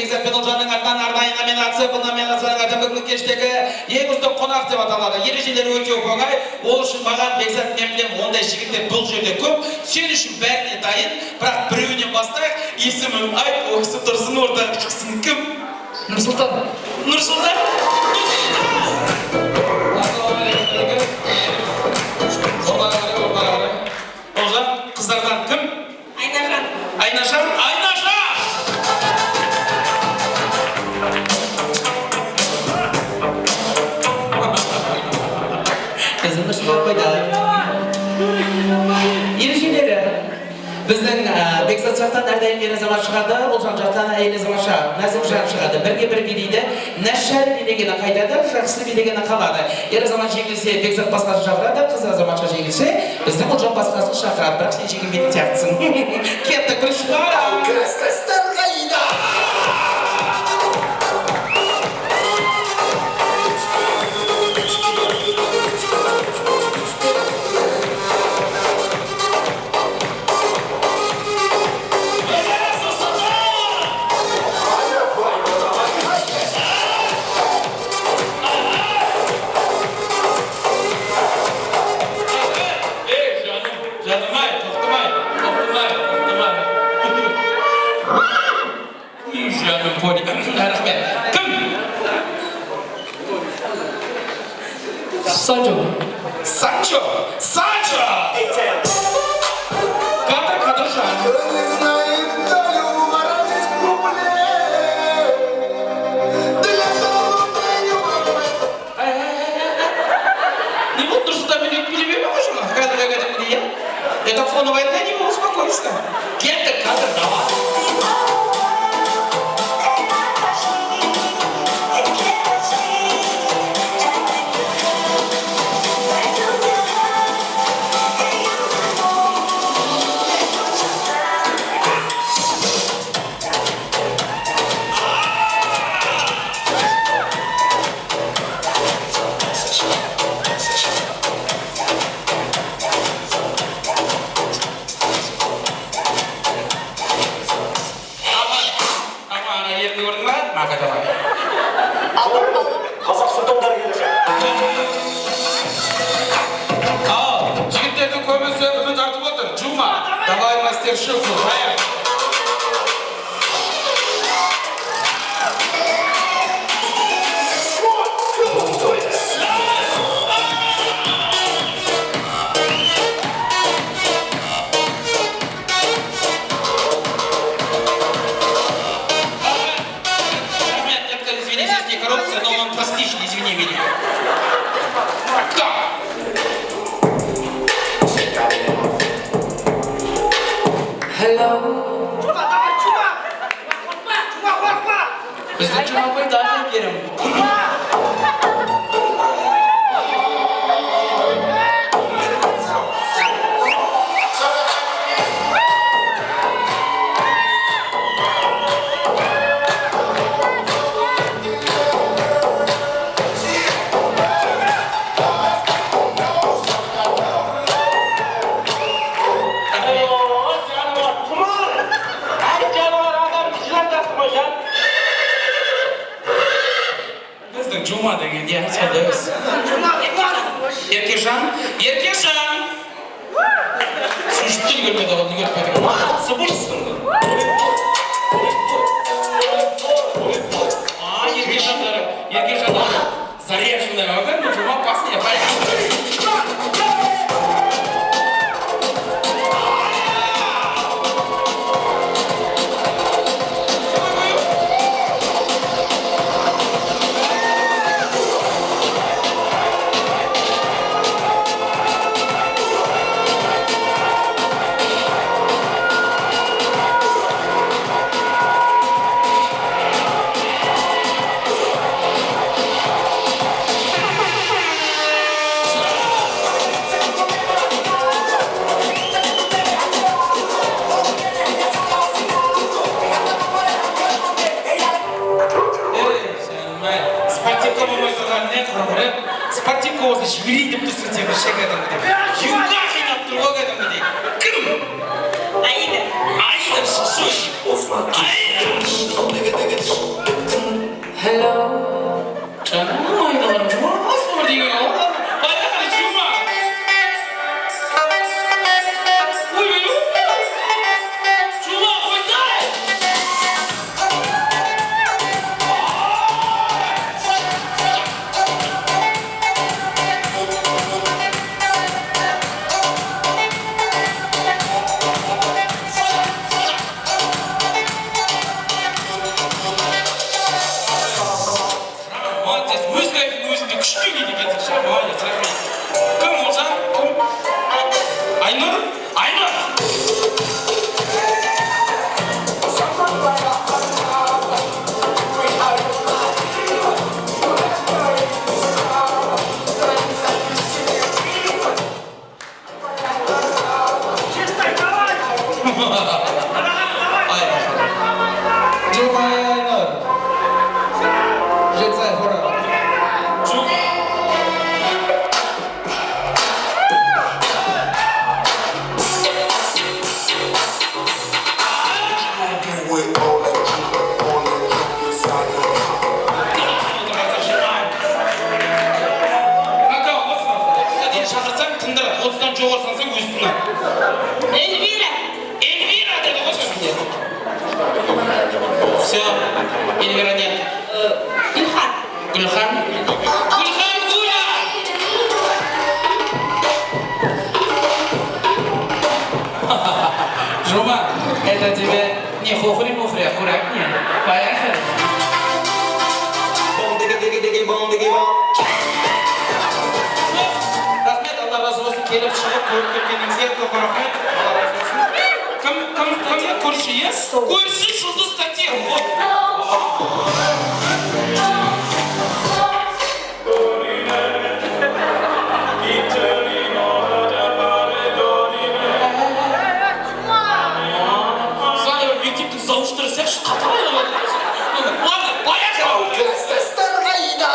Бекзат пен Ұлжанның атынан арнайы номинация, бұл номинацияның аты бүгінгі кештегі ең үздік қонақ деп аталады. Ережелері өте оңай. Ол үшін маған Бекзат мен білем, ондай жігіттер бұл жерде көп. Сен үшін бәріне дайын, бірақ біреуінен бастайық. Есімім айт, ол кісі тұрсын, ортаға шықсын. Кім? Нұрсұлтан. Нұрсұлтан? Олжан, қыздардан кім? Айнажан. Айнажан? Айнажан! Қызымды шығып қойды. Ережелері. Біздің Бекзат жақтан әрдайым ер азамат шығады, Олжан жақтан әйел азамат нәзік жан шығады. Бірге бір билейді, нәшәр билегені қайтады, жақсы билегені қалады. Ер азамат жеңілсе, Бекзат басқасын шақырады, қыз азаматша жеңілсе, біздің Олжан басқасын шақырады, бірақ сен жеңілмейтін сияқтысың. Кеттік, бірінші бара! Крастастар қайда! Санчо. Санчо. Санчо. Кадр жан. Не вот то, что там идет перебивка, почему? Кадр где? Это фоновая для него, успокойся. Где-то кадр давай. Қазақ сұлтандары келе жігіттердің көбісі үміт артып отыр. Джума, давай мастер-шефу, поехали. Извини меня. Так. Hello. Чума, давай, чума. Чума. Біздің чума қойдағы керім. Джума деген, я айтады. Еркежан. Сүйшіптен көрмеді ол, не көрмеді. Мақатсы бұрсың. Еркежандар. Заряженный огонь, но Джума пасне, поехали. Спартиковосы жіберейін деп тұрсың сен бір шек адамды. Юнға қинап тұр ол адамды. Кім? Аида. Аида, шош. Аида. Шақырсаң, тыңдар, 30-дан жоғары сансаң өстіңі. Эльвира. Эльвира деді ғой сізге. Все, Эльвира нет. Гүлхан. Гүлхан. Гүлхан Гуля! Жома, это тебе не хохри-мухри, а хурак-не. Поехали. Рахмет, Алла разы болсын, келіп шығып, көріп кеткеніңізге көп рахмет. Алла разы болсын. Кім көрші, е? Көрші жұлдыз тәте. Саня, мектептің зауыштары сияқты қатар ойлап отырсың. Ладно, поехали. Класстастарға ида.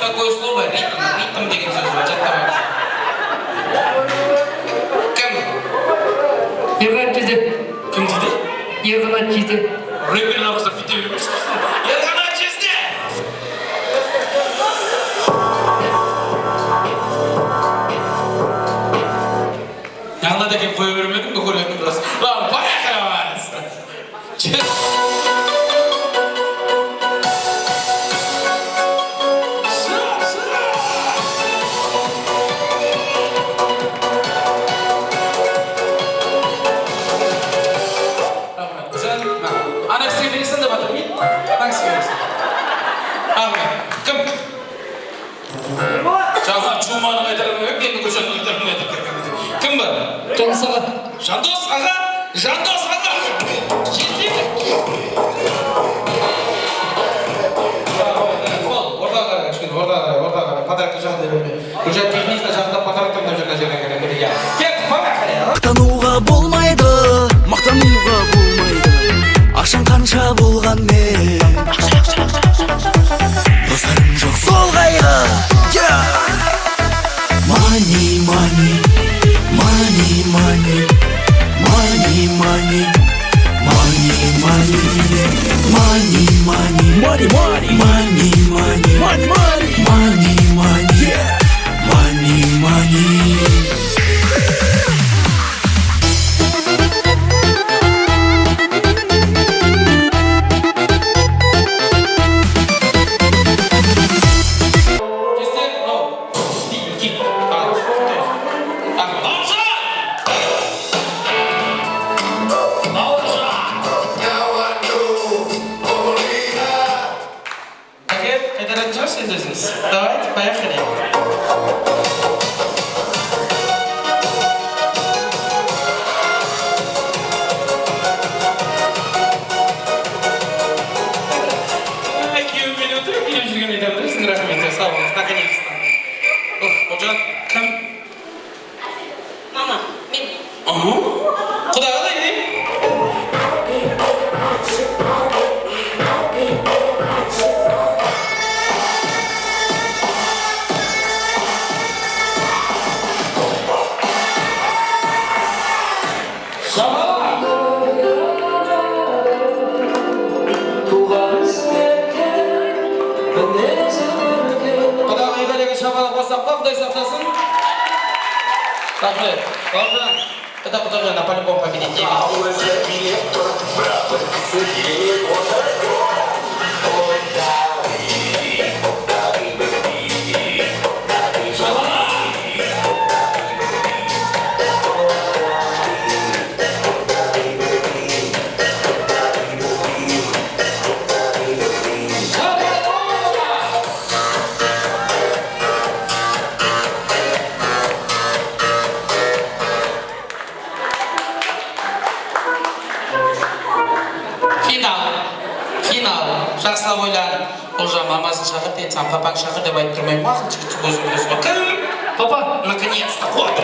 такое слово ритм деген сөз бар, жаттамаңыз. Кім? Ерғанат Жезе. Кім дейді? Ерғанат Жезе. Рэперін ауызда бүйте бермейсің. Ерғанат Жезе! Яғына да кеп қойы бермедің, бұл көретін біраз. Лау, поехали! Жаңа чуманы қайтарып өп, енді көшетін қайтарып кім бар? Жандос аға. Жандос аға! Жандос аға! Жетеді! Ортаға кішкене, ортаға подаркты жағында берме. Гүлжан техника жағында подарктан жүрген жерден керек. Кет, поехали! Мақтануға болмайды, мақтануға болмайды. Ақшаң қанша болғанмен достарың жоқ сол қайғы. Money, money, money, money, money, money, money, money, money, money, money, money, money, money, money, money, money, money, money. Давайте, поехали. Мама, мен. Құдай қалай дейм? Рахмет. Ладно. Это потом на по-любому победить теме. Жақсылап ойлан, олжа мамасын шақыр дейді, сам папаң шақыр деп айтып тұрмаймын, мақын жігітті көзім ба? Кім? Папа. Наконец-то, вот!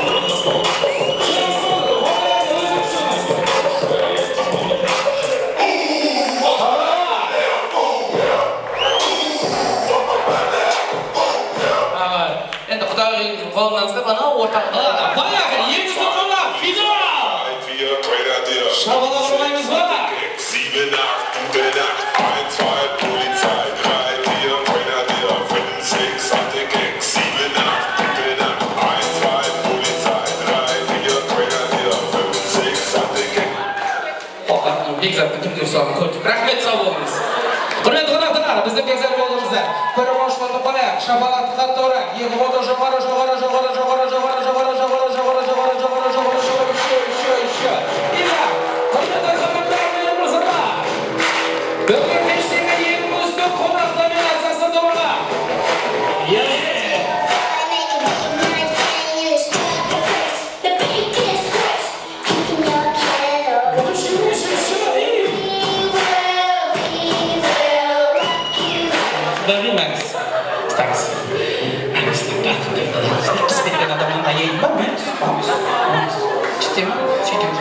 Енді құдағи қолымнан ұстап, анау орталығы. Поехали, енді соқырла, финал! Шабала құрмаймыз ба? 7, 8, gute Nacht, 1, 2, Polizei, 3, 4, Grenadier, 5, 6, harte Gags, 7, 8, gute Nacht, 1, 2, Polizei, 3, 4, Grenadier, 5, 6, harte Gags. Бекзатты кімге ұсағын көрдік. Рахмет, сау болыңыз. Құрметті қонақтар, біздің бекзат болыңыздар. Көріп ашылады қояқ, шапалатты қатты екі қолды жоғары, жоғары, жоғары, жоғары, жоғары, жоғары, жоғары, жоғары, жоғары, жоғары, жоғары, жоғары, еще. Ина, құрметті қонақтар, менің мырзаға. Бүгін кештегі ең үздік қонақ номинациясында орға. Бәрімәңіз, ұстаңыз. Қыз берген адамнан аяйын ба, мен? Жетем, сөйтем,